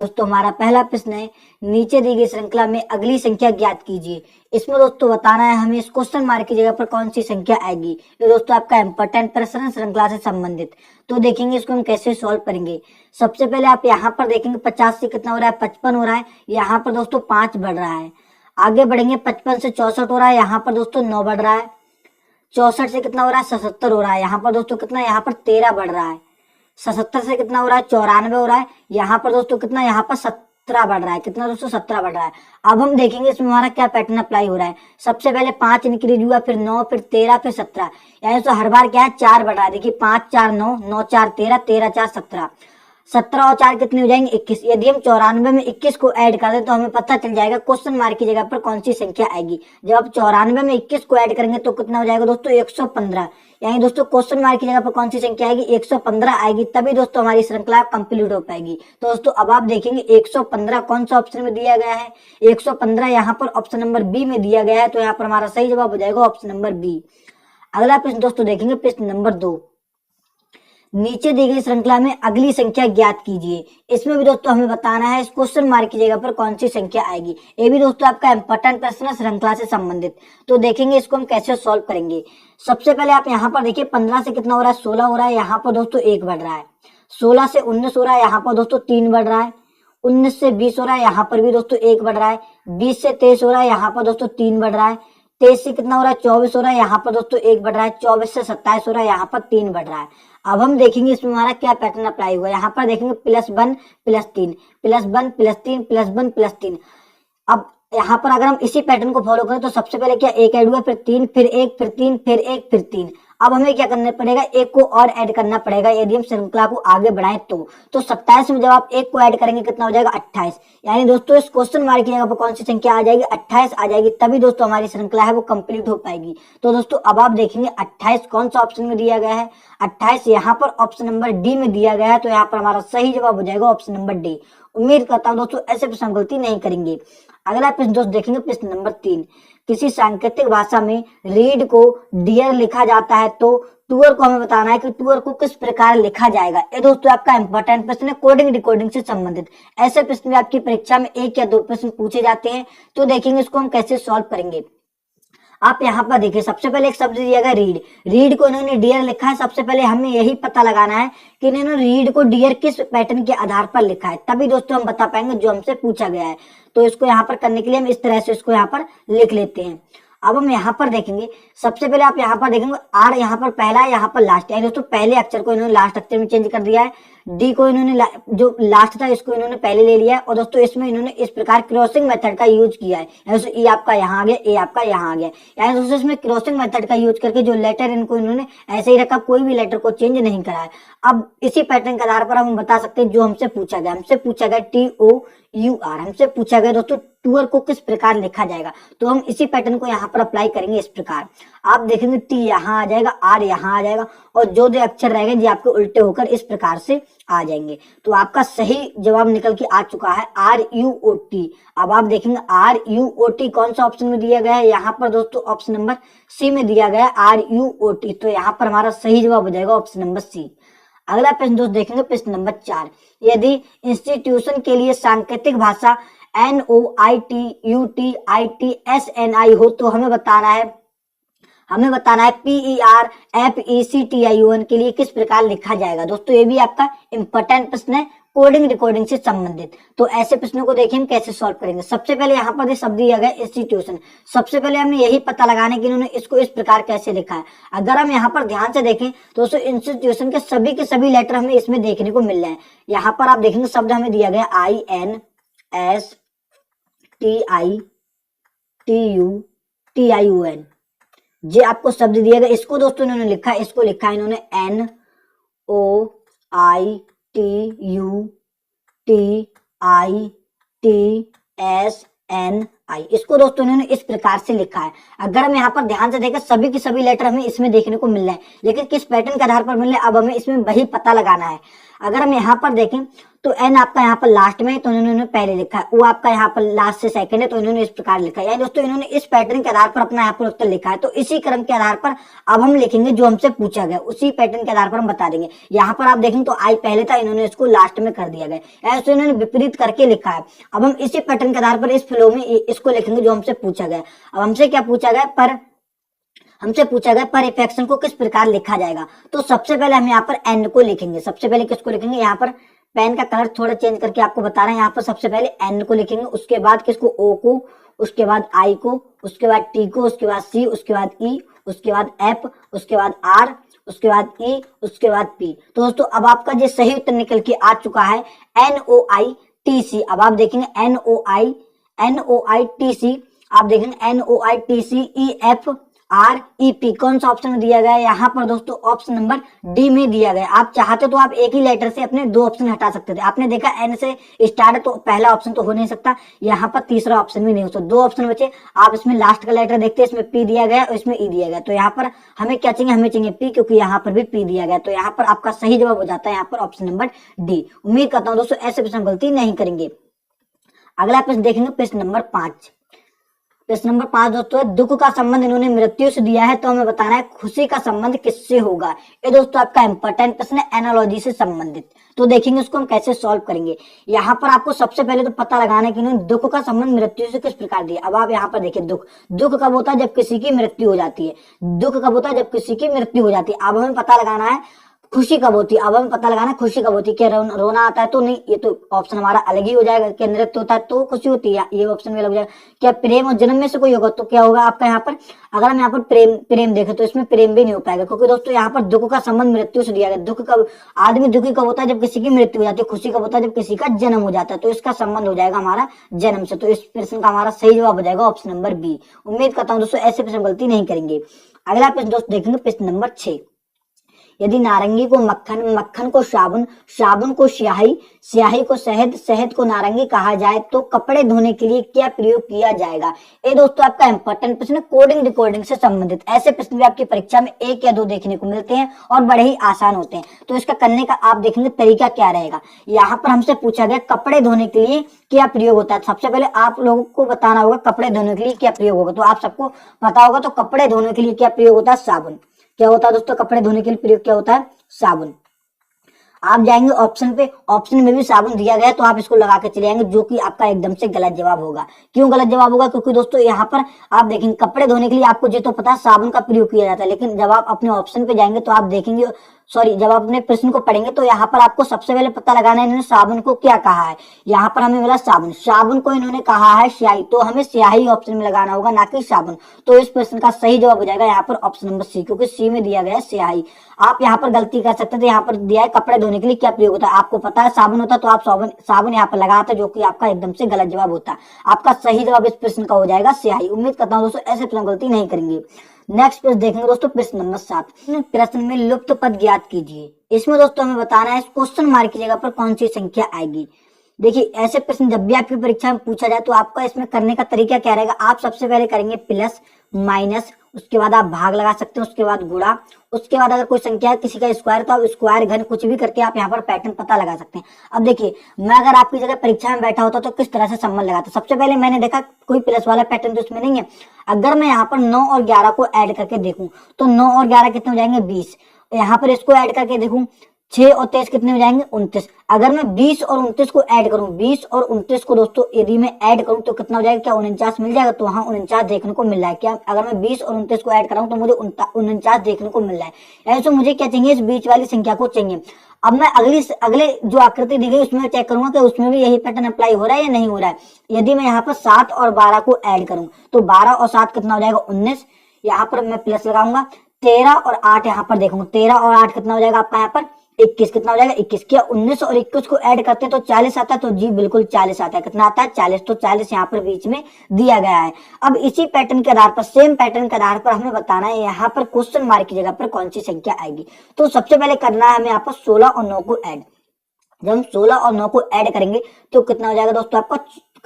दोस्तों हमारा पहला प्रश्न है, नीचे दी गई श्रृंखला में अगली संख्या ज्ञात कीजिए। इसमें दोस्तों बताना है हमें इस क्वेश्चन मार्क की जगह पर कौन सी संख्या आएगी। ये दोस्तों आपका इंपॉर्टेंट प्रश्न है श्रृंखला से संबंधित। तो देखेंगे इसको हम कैसे सॉल्व करेंगे। सबसे पहले आप यहाँ पर देखेंगे 50 से कितना हो रहा है, 55 हो रहा है। यहाँ पर दोस्तों 5 बढ़ रहा है। आगे बढ़ेंगे 55 से 64 हो रहा है, यहाँ पर दोस्तों 9 बढ़ रहा है। 64 से कितना हो रहा है, 77 हो रहा है। यहाँ पर दोस्तों कितना, यहाँ पर 13 बढ़ रहा है। 77 से कितना हो रहा है, 94 हो रहा है। यहाँ पर दोस्तों कितना, यहाँ पर 17 बढ़ रहा है। कितना दोस्तों, 17 बढ़ रहा है। अब हम देखेंगे इसमें हमारा क्या पैटर्न अप्लाई हो रहा है। सबसे पहले 5 इंक्रीज हुआ, फिर 9, फिर 13, फिर 17। यानी तो हर बार क्या है, 4 बढ़ रहा है। देखिए 5 4 9, 9 4 13, 13 4 17। 17 और 4 कितने हो जाएंगे, 21। यदि हम 94 में 21 को ऐड कर दें तो हमें पता चल जाएगा क्वेश्चन मार्क की जगह पर कौन सी संख्या आएगी। जब आप 94 में 21 को ऐड करेंगे तो कितना हो जाएगा दोस्तों, 115। यानी दोस्तों क्वेश्चन मार्क की जगह पर कौन सी संख्या आएगी, 115 आएगी। तभी दोस्तों हमारी श्रृंखला कंप्लीट हो पाएगी। तो दोस्तों अब आप देखेंगे 115 कौन सा ऑप्शन में दिया गया है, 115 यहाँ पर ऑप्शन नंबर बी में दिया गया है। तो यहाँ पर हमारा सही जवाब हो जाएगा ऑप्शन नंबर बी। अगला प्रश्न दोस्तों देखेंगे, प्रश्न नंबर 2, नीचे दी गई श्रृंखला में अगली संख्या ज्ञात कीजिए। इसमें भी दोस्तों हमें बताना है इस क्वेश्चन मार्क की जगह पर कौन सी संख्या आएगी। ये भी दोस्तों आपका इंपॉर्टेंट प्रश्न है श्रृंखला से संबंधित। तो देखेंगे इसको हम कैसे सॉल्व करेंगे। सबसे पहले आप यहाँ पर देखिए 15 से कितना हो रहा है, 16 हो रहा है। यहाँ पर दोस्तों 1 बढ़ रहा है। 16 से 19 हो रहा है, यहाँ पर दोस्तों 3 बढ़ रहा है। 19 से 20 हो रहा है, यहाँ पर भी दोस्तों 1 बढ़ रहा है। 20 से 23 हो रहा है, यहाँ पर दोस्तों 3 बढ़ रहा है। 23 से कितना हो रहा है, 24 हो रहा है, यहाँ पर दोस्तों 1 बढ़ रहा है। 24 से 27 हो रहा है, यहाँ पर 3 बढ़ रहा है। अब हम देखेंगे इसमें हमारा क्या पैटर्न अप्लाई हुआ है। यहाँ पर देखेंगे +1 +3 +1 +3 +1 +3। अब यहाँ पर अगर हम इसी पैटर्न को फॉलो करें तो सबसे पहले क्या, 1 ऐड हुआ, फिर 3, फिर 1, फिर 3, फिर 1, फिर 3। अब हमें क्या करना पड़ेगा, 1 को और ऐड करना पड़ेगा यदि हम श्रृंखला को आगे बढ़ाएं तो 27 में जब आप 1 को ऐड करेंगे कितना हो जाएगा, 28। यानी दोस्तों इस क्वेश्चन मार्क की जगह पर कौन सी संख्या आ जाएगी, 28 आ जाएगी। तभी दोस्तों हमारी श्रृंखला है वो कंप्लीट हो पाएगी। तो दोस्तों अब आप देखेंगे 28 कौन सा ऑप्शन में दिया गया है, 28 यहाँ पर ऑप्शन नंबर डी में दिया गया है। तो यहाँ पर हमारा सही जवाब हो जाएगा ऑप्शन नंबर डी। उम्मीद करता हूँ दोस्तों ऐसे प्रश्न गलती नहीं करेंगे। अगला प्रश्न दोस्त देखेंगे, प्रश्न नंबर 3, किसी सांकेतिक भाषा में रीड को डियर लिखा जाता है तो टूअर को हमें बताना है कि टूअर को किस प्रकार लिखा जाएगा। ये दोस्तों आपका इंपॉर्टेंट प्रश्न है कोडिंग डिकोडिंग से संबंधित। ऐसे प्रश्न भी आपकी परीक्षा में 1 या 2 प्रश्न पूछे जाते हैं। तो देखेंगे इसको हम कैसे सॉल्व करेंगे। आप यहाँ पर देखिए सबसे पहले एक शब्द दिया गया रीड। रीड को इन्होंने डियर लिखा है। सबसे पहले हमें यही पता लगाना है कि इन्होंने रीड को डियर किस पैटर्न के आधार पर लिखा है। तभी दोस्तों हम बता पाएंगे जो हमसे पूछा गया है। तो इसको यहाँ पर करने के लिए हम इस तरह से इसको यहाँ पर लिख लेते हैं। अब हम यहाँ पर देखेंगे, सबसे पहले आप यहाँ पर देखेंगे आर यहाँ पर पहला है, यहाँ पर लास्ट है। दोस्तों पहले अक्षर को इन्होंने लास्ट अक्षर में चेंज कर दिया है। डी को इन्होंने जो लास्ट था इसको इन्होंने पहले ले लिया है। और दोस्तों इसमें इन्होंने इस प्रकार क्रॉसिंग मेथड का यूज किया है। दोस्तों ई आपका यहाँ आ गया, ए आपका यहाँ आ गया। यानी दोस्तों इसमें क्रॉसिंग मेथड का यूज करके जो लेटर इनको इन्होंने ऐसे ही रखा, कोई भी लेटर को चेंज नहीं करा है। अब इसी पैटर्न के आधार पर हम बता सकते हैं जो हमसे पूछा गया। हमसे पूछा गया TOUR, हमसे पूछा गया दोस्तों टूअर को किस प्रकार लिखा जाएगा। तो हम इसी पैटर्न को यहाँ पर अप्लाई करेंगे इस प्रकार। आप देखेंगे टी यहाँ आ जाएगा, आर यहाँ आ जाएगा और जो दो अक्षर रहेंगे जो आपके उल्टे होकर इस प्रकार से आ जाएंगे। तो आपका सही जवाब निकल के आ चुका है RUOT। अब आप देखेंगे RUOT कौन सा ऑप्शन में दिया गया है, यहाँ पर दोस्तों ऑप्शन नंबर सी में दिया गया है RUOT। तो यहाँ पर हमारा सही जवाब हो जाएगा ऑप्शन नंबर सी। अगला प्रश्न दोस्त देखेंगे, प्रश्न नंबर 4, यदि इंस्टीट्यूशन के लिए सांकेतिक भाषा NOITUTITSNI हो तो हमें बताना है PERFECTION के लिए किस प्रकार लिखा जाएगा। दोस्तों ये भी आपका इंपॉर्टेंट प्रश्न है कोडिंग रिकॉर्डिंग से संबंधित। तो ऐसे प्रश्नों को देखिए हम कैसे सॉल्व करेंगे। सबसे पहले यहाँ पर शब्द दिया गया इंस्टीट्यूशन। सबसे पहले हमें यही पता लगाना है कि इन्होंने इसको इस प्रकार कैसे लिखा है। अगर हम यहाँ पर ध्यान से देखें तो दोस्तों इंस्टीट्यूशन के सभी लेटर हमें इसमें देखने को मिल रहे हैं। यहाँ पर आप देखेंगे शब्द हमें दिया गया INSTITUTION। जे आपको शब्द दिया गया, इसको दोस्तों इन्होंने लिखा है, इसको लिखा है इन्होंने NOITUTITSNI। आई। इसको दोस्तों इन्होंने इस प्रकार से लिखा है। अगर हम यहाँ पर ध्यान से देखें सभी के सभी लेटर हमें इसमें देखने को मिल रहे हैं, लेकिन किस पैटर्न के आधार पर मिल रहे हैं अब हमें इसमें वही पता लगाना है। अगर हम यहाँ पर देखें तो एन आपका यहाँ पर लास्ट में है तो इन्होंने पहले लिखा है, वो आपका यहाँ पर लास्ट से सेकंड है तो इन्होंने इस प्रकार लिखा है। यानी दोस्तों इन्होंने इस पैटर्न के आधार पर अपना यहाँ पर उत्तर लिखा है। तो इसी क्रम के आधार पर अब हम लिखेंगे जो हमसे पूछा गया, उसी पैटर्न के आधार पर हम बता देंगे। यहाँ पर आप देखेंगे तो आई पहले था, इन्होंने इसको लास्ट में कर दिया गया, ऐसे इन्होंने विपरीत करके लिखा है। अब हम इसी पैटर्न के आधार पर इस फ्लो में इसको लिखेंगे जो हमसे पूछा गया। अब हमसे क्या पूछा गया, पर इफेक्शन को किस प्रकार लिखा जाएगा। तो सबसे पहले हम यहाँ पर एन को लिखेंगे। सबसे पहले किसको लिखेंगे, यहाँ पर पेन का कलर थोड़ा चेंज करके आपको बता रहे हैं। यहाँ पर सबसे पहले एन को लिखेंगे, उसके बाद किसको, ओ को, उसके बाद आई को, उसके बाद टी को, उसके बाद सी, उसके बाद ई, उसके बाद एफ, उसके बाद आर, उसके बाद ई, उसके बाद पी। तो दोस्तों अब आपका जो सही उत्तर निकल के आ चुका है NOITC। अब आप देखेंगे NOITC, आप देखेंगे NOITCEF REP कौन सा ऑप्शन में दिया गया है, यहाँ पर दोस्तों ऑप्शन नंबर डी में दिया गया। आप चाहते तो आप एक ही लेटर से अपने दो ऑप्शन हटा सकते थे। आपने देखा एन से स्टार्ट है तो पहला ऑप्शन तो हो नहीं सकता, यहाँ पर तीसरा ऑप्शन भी नहीं हो सकता, दो ऑप्शन बचे। आप इसमें लास्ट का लेटर देखते हैं, इसमें पी दिया गया और इसमें ई दिया गया। तो यहाँ पर हमें क्या चाहिए, हमें चाहिए पी, क्योंकि यहाँ पर भी पी दिया गया। तो यहाँ पर आपका सही जवाब हो जाता है यहाँ पर ऑप्शन नंबर डी। उम्मीद करता हूँ दोस्तों ऐसे प्रश्न गलती नहीं करेंगे। अगला प्रश्न देखेंगे प्रश्न नंबर 5। प्रश्न नंबर 5 दोस्तों, दुख का संबंध इन्होंने मृत्यु से दिया है तो हमें बताना है खुशी का संबंध किससे होगा। ये दोस्तों आपका इंपॉर्टेंट प्रश्न है, एनालॉजी से संबंधित। तो देखेंगे उसको हम कैसे सॉल्व करेंगे। यहाँ पर आपको सबसे पहले तो पता लगाना है कि इन्होंने दुख का संबंध मृत्यु से किस प्रकार दिया। अब आप यहाँ पर देखिए, दुख कब होता है, जब किसी की मृत्यु हो जाती है। दुख कब होता है, जब किसी की मृत्यु हो जाती है। अब हमें पता लगाना है खुशी कब होती है। अब हमें पता लगाना है खुशी कब होती है। क्या रोना आता है तो नहीं, ये तो ऑप्शन हमारा अलग ही हो जाएगा। क्या नृत्य होता है तो खुशी होती है, ये ऑप्शन भी अलग हो जाएगा। क्या प्रेम और जन्म में से कोई होगा तो क्या होगा आपका यहाँ पर, अगर हम यहाँ पर प्रेम देखें तो इसमें प्रेम भी नहीं हो पाएगा, क्योंकि दोस्तों यहाँ पर दुख का संबंध मृत्यु से दिया गया। दुख कब, आदमी दुखी कब होता है, जब किसी की मृत्यु हो जाती है। खुशी कब होता है, जब किसी का जन्म हो जाता है। तो इसका संबंध हो जाएगा हमारा जन्म से। तो इस प्रश्न का हमारा सही जवाब हो जाएगा ऑप्शन नंबर बी। उम्मीद करता हूँ दोस्तों ऐसे प्रश्न गलती नहीं करेंगे। अगला प्रश्न दोस्तों देखेंगे प्रश्न नंबर 6। यदि नारंगी को मक्खन, मक्खन को साबुन, साबुन को स्याही, स्याही को शहद, शहद को नारंगी कहा जाए तो कपड़े धोने के लिए क्या प्रयोग किया जाएगा। ये दोस्तों आपका इंपॉर्टेंट प्रश्न है, कोडिंग रिकॉर्डिंग से संबंधित। ऐसे प्रश्न भी आपकी परीक्षा में 1 या 2 देखने को मिलते हैं और बड़े ही आसान होते हैं। तो इसका करने का आप देखेंगे तरीका क्या रहेगा। यहाँ पर हमसे पूछा गया कपड़े धोने के लिए क्या प्रयोग होता है। सबसे पहले आप लोगों को बताना होगा कपड़े धोने के लिए क्या प्रयोग होगा। तो आप सबको पता होगा, तो कपड़े धोने के लिए क्या प्रयोग होता है, साबुन। क्या होता है दोस्तों, कपड़े धोने के लिए प्रयोग क्या होता है, साबुन। आप जाएंगे ऑप्शन पे, ऑप्शन में भी साबुन दिया गया तो आप इसको लगा के चले जाएंगे, जो कि आपका एकदम से गलत जवाब होगा। क्यों गलत जवाब होगा, क्योंकि दोस्तों यहाँ पर आप देखेंगे कपड़े धोने के लिए आपको जो तो पता है साबुन का प्रयोग किया जाता है, लेकिन जब आप अपने ऑप्शन पे जाएंगे तो आप देखेंगे, जब आप अपने प्रश्न को पढ़ेंगे तो यहाँ पर आपको सबसे पहले पता लगाना है इन्होंने साबुन को क्या कहा है। यहाँ पर हमें मिला साबुन, साबुन को इन्होंने कहा है स्याही, तो हमें स्याही ऑप्शन में लगाना होगा, ना कि साबुन। तो इस प्रश्न का सही जवाब हो जाएगा यहाँ पर ऑप्शन नंबर सी, क्योंकि सी में दिया गया है स्याही। आप यहाँ पर गलती कर सकते थे, यहाँ पर दिया है कपड़े धोने के लिए क्या प्रयोग होता है, आपको पता है साबुन होता, तो आप साबुन यहाँ पर लगाते, जो कि आपका एकदम से गलत जवाब होता है। आपका सही जवाब इस प्रश्न का हो जाएगा स्याही। उम्मीद करता हूँ दोस्तों ऐसे प्रश्न गलती नहीं करेंगे। नेक्स्ट प्रश्न देखेंगे दोस्तों, प्रश्न नंबर 7। प्रश्न में लुप्त पद ज्ञात कीजिए। इसमें दोस्तों हमें बताना है क्वेश्चन मार्क की जगह पर कौन सी संख्या आएगी। देखिए ऐसे प्रश्न जब भी आपकी परीक्षा में पूछा जाए तो आपका इसमें करने का तरीका क्या रहेगा। आप सबसे पहले करेंगे प्लस माइनस, उसके बाद आप भाग लगा सकते हैं, उसके बाद गुणा, उसके बाद अगर कोई संख्या है किसी का स्क्वायर तो आप स्क्वायर, घन, कुछ भी करके आप यहाँ पर पैटर्न पता लगा सकते हैं। अब देखिए मैं अगर आपकी जगह परीक्षा में बैठा होता तो किस तरह से संबंध लगाता। सबसे पहले मैंने देखा कोई प्लस वाला पैटर्न तो इसमें नहीं है। अगर मैं यहाँ पर 9 और 11 को ऐड करके देखूं तो 9 और 11 कितने हो जाएंगे, 20। यहाँ पर इसको ऐड करके देखूं 6 और 23 कितने हो जाएंगे, 29। अगर मैं 20 और 29 को ऐड करूं, 20 और 29 को दोस्तों यदि मैं ऐड करूं तो कितना हो जाएगा, क्या 49 मिल जाएगा। तो हाँ 49 देखने को मिल रहा है। क्या अगर मैं 20 और 29 को ऐड कराऊं तो मुझे 49 देखने को मिल रहा है। ऐसे मुझे क्या चाहिए, इस बीच वाली संख्या को चाहिए। अब मैं अगले जो आकृति दी गई उसमें चेक करूंगा कि उसमें भी यही पैटर्न अप्लाई हो रहा है या नहीं हो रहा है। यदि मैं यहाँ पर 7 और 12 को ऐड करूं तो 12 और 7 कितना हो जाएगा, 19। यहाँ पर मैं प्लस लगाऊंगा। 13 और 8 यहाँ पर देखूंगा, 13 और 8 कितना हो जाएगा आपका यहाँ पर 21। कितना हो जाएगा 21। क्या 19 और 21 को ऐड करते हैं तो 40 आता है। तो जी बिल्कुल 40 आता है। कितना आता है, 40। तो 40 यहाँ पर बीच में दिया गया है। अब इसी पैटर्न के आधार पर, सेम पैटर्न के आधार पर हमें बताना है यहाँ पर क्वेश्चन मार्क की जगह पर कौन सी संख्या आएगी। तो सबसे पहले करना है हमें यहाँ पर 16 और 9 को ऐड। जब हम 16 और 9 को ऐड करेंगे तो कितना हो जाएगा दोस्तों आपका,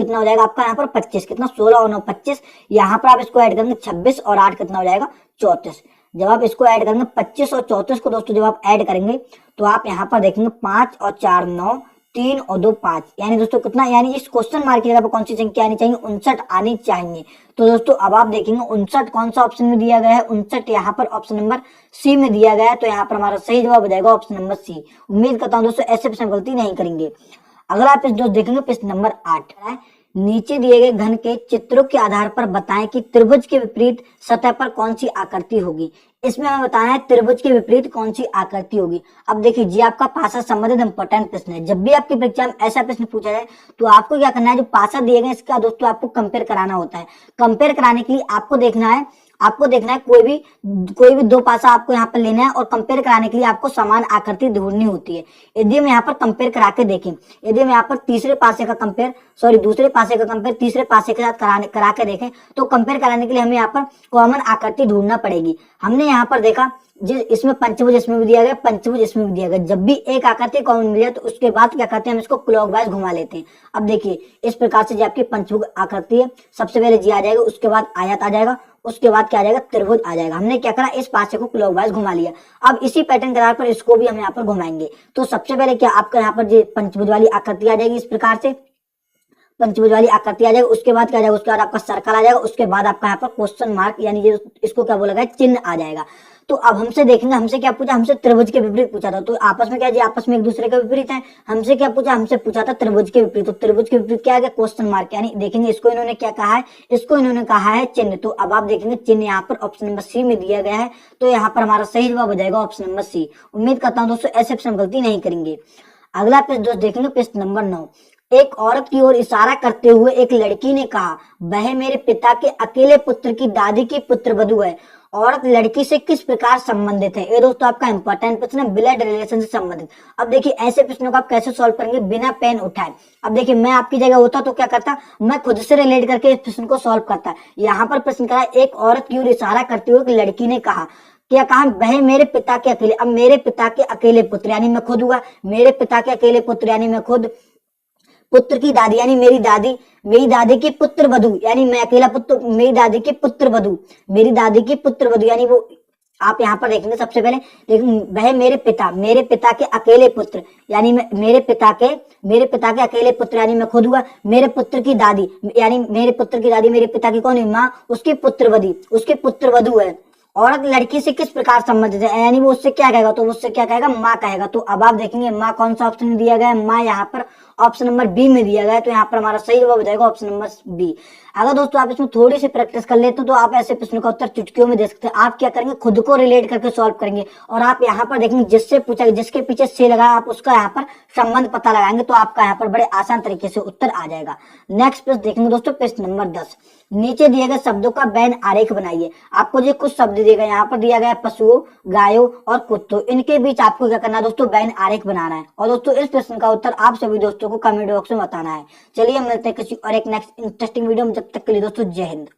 कितना हो जाएगा आपका यहाँ पर 25, कितना 16 और 9 25, यहाँ पर आप इसको ऐड करेंगे 26 और 8 कितना हो जाएगा 34। जब आप इसको ऐड करेंगे 25 और 34 को दोस्तों जब आप ऐड करेंगे तो आप यहाँ पर देखेंगे 5 और 4 9, 3 और 2 5, यानी दोस्तों कितना, यानी इस क्वेश्चन मार्क की जगह पर कौन सी संख्या आनी चाहिए, 59 आनी चाहिए। तो दोस्तों अब आप देखेंगे 59 कौन सा ऑप्शन में दिया गया है, 59 यहाँ पर ऑप्शन नंबर सी में दिया गया है। तो यहाँ पर हमारा सही जवाब हो जाएगा ऑप्शन नंबर सी। उम्मीद करता हूँ दोस्तों ऐसे प्रश्न गलती नहीं करेंगे। अगर आप इस दोस्त देखेंगे प्रश्न नंबर 8 है, नीचे दिए गए घन के चित्रों के आधार पर बताएं कि त्रिभुज के विपरीत सतह पर कौन सी आकृति होगी। इसमें हमें बताना है त्रिभुज के विपरीत कौन सी आकृति होगी। अब देखिए जी आपका पासा संबंधित इंपॉर्टेंट प्रश्न है। जब भी आपकी परीक्षा में ऐसा प्रश्न पूछा जाए तो आपको क्या करना है, जो पासा दिए गए इसका दोस्तों आपको कंपेयर कराना होता है। कंपेयर कराने के लिए आपको देखना है कोई भी दो पासा आपको यहाँ पर लेना है और कंपेयर कराने के लिए आपको समान आकृति ढूंढनी होती है। यदि हम यहाँ पर कंपेयर करा के देखें, यदि हम यहाँ पर दूसरे पासे का कंपेयर तीसरे पासे के साथ करा के देखें तो कंपेयर कराने के लिए हमें यहाँ पर कॉमन आकृति ढूंढना पड़ेगी। हमने यहाँ पर देखा इसमें पंचभुज इसमें भी दिया गया, पंचभुज इसमें भी दिया गया। जब भी एक आकृति कॉमन मिल जाए तो उसके बाद क्या करते हैं, हम इसको क्लॉकवाइज घुमा लेते हैं। अब देखिए इस प्रकार से जो आपकी पंचभुज आकृति है, सबसे पहले जी आ जाएगा, उसके बाद आयत आ जाएगा, उसके बाद क्या आ जाएगा, त्रिभुज आ जाएगा। हमने क्या करा, इस पासे को क्लॉकवाइज घुमा लिया। अब इसी पैटर्न के आधार पर इसको भी हम यहाँ पर घुमाएंगे। तो सबसे पहले क्या आपका यहाँ पर पंचभुज वाली आकृति आ जाएगी, इस प्रकार से पंचभुज वाली आकृति आ जाएगी। उसके बाद क्या आ जाएगा, उसके बाद आपका सर्कल आ जाएगा, उसके बाद आपका यहाँ पर क्वेश्चन मार्क यानी ये इसको क्या बोला गया, चिन्ह आ जाएगा। तो अब हमसे देखेंगे, हमसे क्या पूछा, हमसे त्रिभुज के विपरीत पूछा था। तो आपस में क्या जी, आपस में एक दूसरे के विपरीत है। हमसे क्या पूछा, हमसे पूछा था त्रिभुज के विपरीत। तो त्रिभुज के विपरीत क्या आ गया, क्वेश्चन मार्क, यानी देखेंगे इसको इन्होंने क्या कहा है, इसको इन्होंने कहा है चिन्ह। तो अब आप देखेंगे चिन्ह यहाँ पर ऑप्शन नंबर सी में दिया गया है। तो यहाँ पर हमारा सही जवाब हो जाएगा ऑप्शन नंबर सी। उम्मीद करता हूँ दोस्तों ऐसे प्रश्न गलती नहीं करेंगे। अगला प्रश्न दोस्त देखेंगे प्रश्न नंबर 9। एक औरत की ओर इशारा करते हुए एक लड़की ने कहा, वह मेरे पिता के अकेले पुत्र की दादी की पुत्रवधू है। औरत लड़की से किस प्रकार संबंधित है। ये दोस्तों आपका इंपॉर्टेंट प्रश्न है, ब्लड रिलेशन से संबंधित। अब देखिए ऐसे प्रश्नों को आप कैसे सॉल्व करेंगे बिना पेन उठाए। अब देखिए मैं आपकी जगह होता तो क्या करता, मैं खुद से रिलेट करके इस प्रश्न को सॉल्व करता। यहाँ पर प्रश्न करा, एक औरत की ओर इशारा करते हुए एक लड़की ने कहा, क्या कहा, वह मेरे पिता के अकेले, अब मेरे पिता के अकेले पुत्र यानी मैं खुद हुआ, मेरे पिता के अकेले पुत्र यानी मैं खुद, पुत्र की दादी यानी मेरी दादी की पुत्र वधु यानी मैं अकेला पुत्र, मेरी दादी की पुत्र वधु, मेरी दादी की पुत्र वधु यानी वो, आप यहाँ पर देखेंगे सबसे पहले लेकिन वह मेरे पिता के अकेले पुत्र यानी मेरे पिता के अकेले पुत्र यानी मैं खुद हुआ, मेरे पुत्र की दादी यानी मेरे पुत्र की दादी मेरे पिता की कौन है, माँ, उसकी पुत्र वधु है। औरत लड़की से किस प्रकार संबंधित है, यानी वो उससे क्या कहेगा, तो वो उससे क्या कहेगा, माँ कहेगा। तो अब आप देखेंगे माँ कौन सा ऑप्शन में दिया गया है, माँ यहाँ पर ऑप्शन नंबर बी में दिया गया है। तो यहाँ पर हमारा सही जवाब हो जाएगा ऑप्शन नंबर बी। अगर दोस्तों आप इसमें थोड़ी सी प्रैक्टिस कर लेते हो तो आप ऐसे प्रश्नों का उत्तर चुटकियों में दे सकते हैं। आप क्या करेंगे, खुद को रिलेट करके सॉल्व करेंगे और आप यहाँ पर देखेंगे जिससे पूछा, जिसके पीछे से लगा आप उसका यहाँ पर संबंध पता लगाएंगे तो आपका यहाँ पर बड़े आसान तरीके से उत्तर आ जाएगा। नेक्स्ट प्रश्न देखेंगे दोस्तों प्रश्न नंबर 10। नीचे दिए गए शब्दों का बैन आरेख बनाइए। आपको जो कुछ शब्द दिए गए, यहाँ पर दिया गया पशुओं, गायों और कुत्तों, इनके बीच आपको क्या करना है दोस्तों, बैन आरेख बनाना है। और दोस्तों इस प्रश्न का उत्तर आप सभी दोस्तों को कमेंट बॉक्स में बताना है। चलिए मिलते हैं किसी और एक नेक्स्ट इंटरेस्टिंग वीडियो में, जब तक के लिए दोस्तों जय हिंद।